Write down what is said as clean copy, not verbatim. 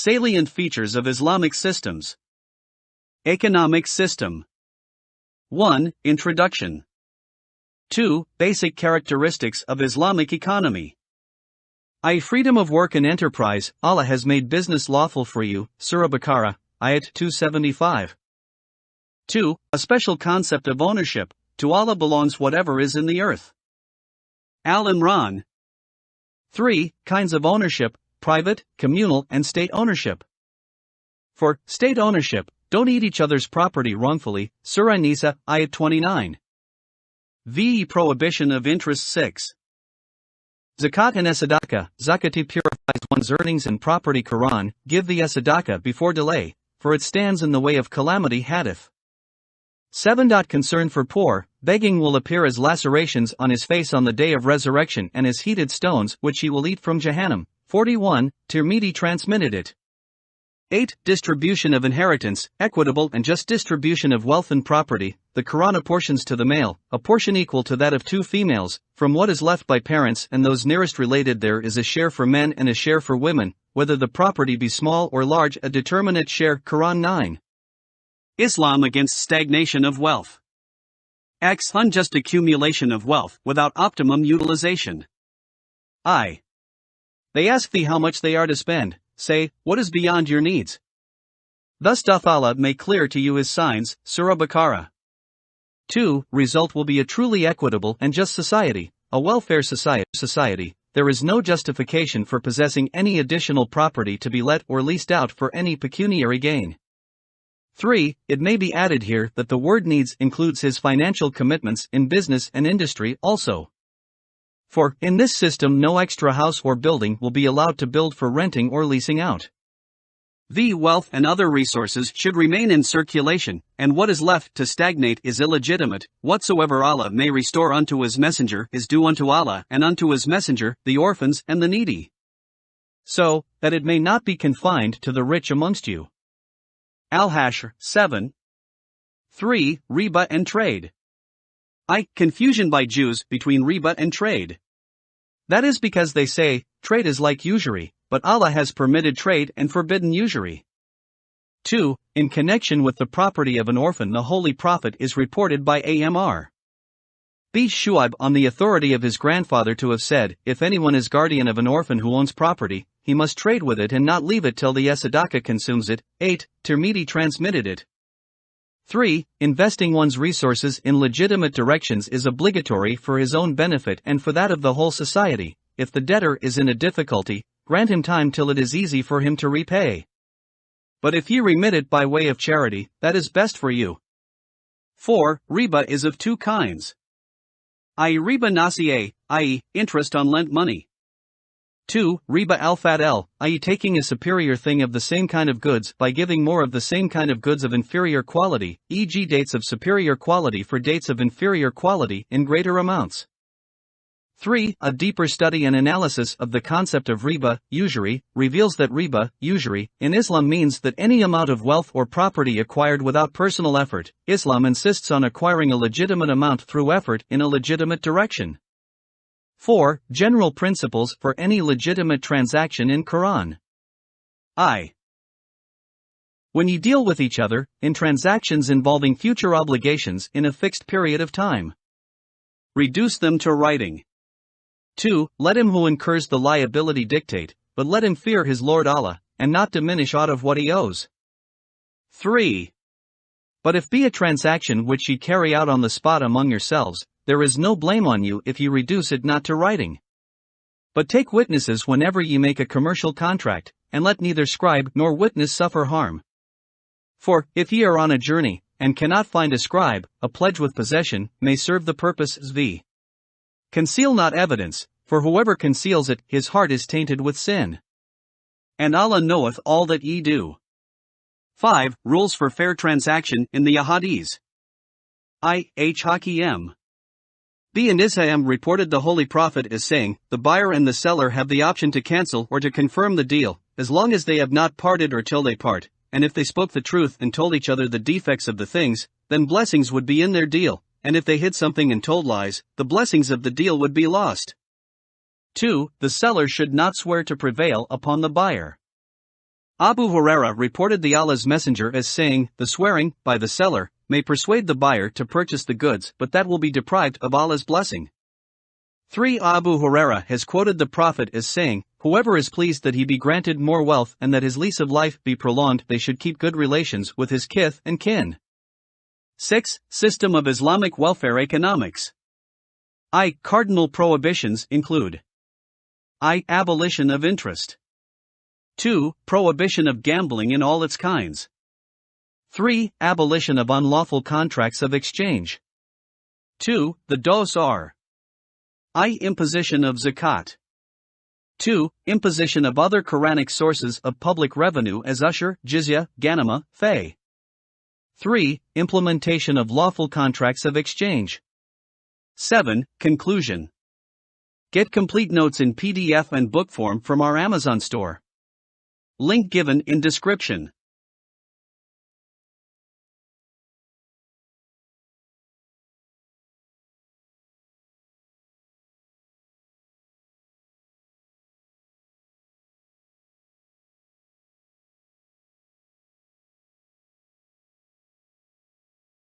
Salient features of Islamic systems. Economic system. 1. Introduction. 2. Basic characteristics of Islamic economy. Freedom of work and enterprise. Allah has made business lawful for you, Sura Baqara, Ayat 275. 2. A special concept of ownership. To Allah belongs whatever is in the earth. Imran. 3. Kinds of ownership: private, communal, and state ownership. For state ownership, don't eat each other's property wrongfully, Sura Nisa Ayat 29. vii. Prohibition of Interest 6. Zakāt and S. Adaqah. Zakati purifies one's earnings and property. Qur'an, give the S. adaqah before delay, for it stands in the way of calamity. Hadith. 7. Concern for poor. Begging will appear as lacerations on his face on the day of resurrection and as heated stones which he will eat from jahannam. 41. Tirmidhi transmitted it. 8. Distribution of inheritance, equitable and just distribution of wealth and property. The Qur'an apportions to the male a portion equal to that of 2 females, from what is left by parents and those nearest related. There is a share for men and a share for women, whether the property be small or large, a determinate share. Qur'an 9. Islam against stagnation of wealth. Acts unjust accumulation of wealth without optimum utilization. They ask thee how much they are to spend. Say, what is beyond your needs? Thus doth Allah make clear to you his signs, Sura Baqara. 2. Result will be a truly equitable and just society, a welfare society. There is no justification for possessing any additional property to be let or leased out for any pecuniary gain. 3. It may be added here that the word needs includes his financial commitments in business and industry also. For, in this system no extra house or building will be allowed to build for renting or leasing out. The wealth and other resources should remain in circulation, and what is left to stagnate is illegitimate. Whatsoever Allah may restore unto his messenger is due unto Allah and unto his messenger, the orphans and the needy. So, that it may not be confined to the rich amongst you. Al-Hashr 7. 3. Reba and trade. Confusion by Jews between Reba and trade. That is because they say, trade is like usury, but Allah has permitted trade and forbidden usury. 2. In connection with the property of an orphan, the Holy Prophet is reported by Amr bin Shu'aib on the authority of his grandfather to have said, if anyone is guardian of an orphan who owns property, he must trade with it and not leave it till the adaqah consumes it. 8. Tirmidhi transmitted it. 3. Investing one's resources in legitimate directions is obligatory for his own benefit and for that of the whole society. If the debtor is in a difficulty, grant him time till it is easy for him to repay. But if ye remit it by way of charity, that is best for you. 4. Reba is of 2 kinds. Reba nasi'a, i.e., interest on lent money. 2. Reba al-fadl, i.e. taking a superior thing of the same kind of goods by giving more of the same kind of goods of inferior quality, e.g. dates of superior quality for dates of inferior quality in greater amounts. 3. A deeper study and analysis of the concept of riba, usury, reveals that riba, usury, in Islam means that any amount of wealth or property acquired without personal effort. Islam insists on acquiring a legitimate amount through effort in a legitimate direction. 4. General principles for any legitimate transaction in Qur'an. When you deal with each other, in transactions involving future obligations in a fixed period of time, reduce them to writing. 2. Let him who incurs the liability dictate, but let him fear his Lord Allah, and not diminish aught of what he owes. 3. But if be a transaction which ye carry out on the spot among yourselves, there is no blame on you if ye reduce it not to writing. But take witnesses whenever ye make a commercial contract, and let neither scribe nor witness suffer harm. For, if ye are on a journey, and cannot find a scribe, a pledge with possession may serve the purpose. vii. Conceal not evidence, for whoever conceals it, his heart is tainted with sin. And Allah knoweth all that ye do. 5. Rules for fair transaction in the Ahadith. Hakim bin Isham reported the Holy Prophet as saying, the buyer and the seller have the option to cancel or to confirm the deal, as long as they have not parted or till they part, and if they spoke the truth and told each other the defects of the things, then blessings would be in their deal, and if they hid something and told lies, the blessings of the deal would be lost. 2. The seller should not swear to prevail upon the buyer. Abu Huraira reported the Allah's Messenger as saying, "The swearing, by the seller, may persuade the buyer to purchase the goods, but that will be deprived of Allah's blessing." 3. Abu Huraira has quoted the Prophet as saying, "Whoever is pleased that he be granted more wealth and that his lease of life be prolonged, they should keep good relations with his kith and kin." 6. System of Islamic welfare economics. I. Cardinal prohibitions include I. Abolition of interest. 2. Prohibition of gambling in all its kinds. 3. Abolition of unlawful contracts of exchange. 2. The dos are I. Imposition of zakat. 2. Imposition of other Quranic sources of public revenue as usher, jizya, ganima, fee. 3. Implementation of lawful contracts of exchange. 7. Conclusion. Get complete notes in PDF and book form from our Amazon store. Link given in description.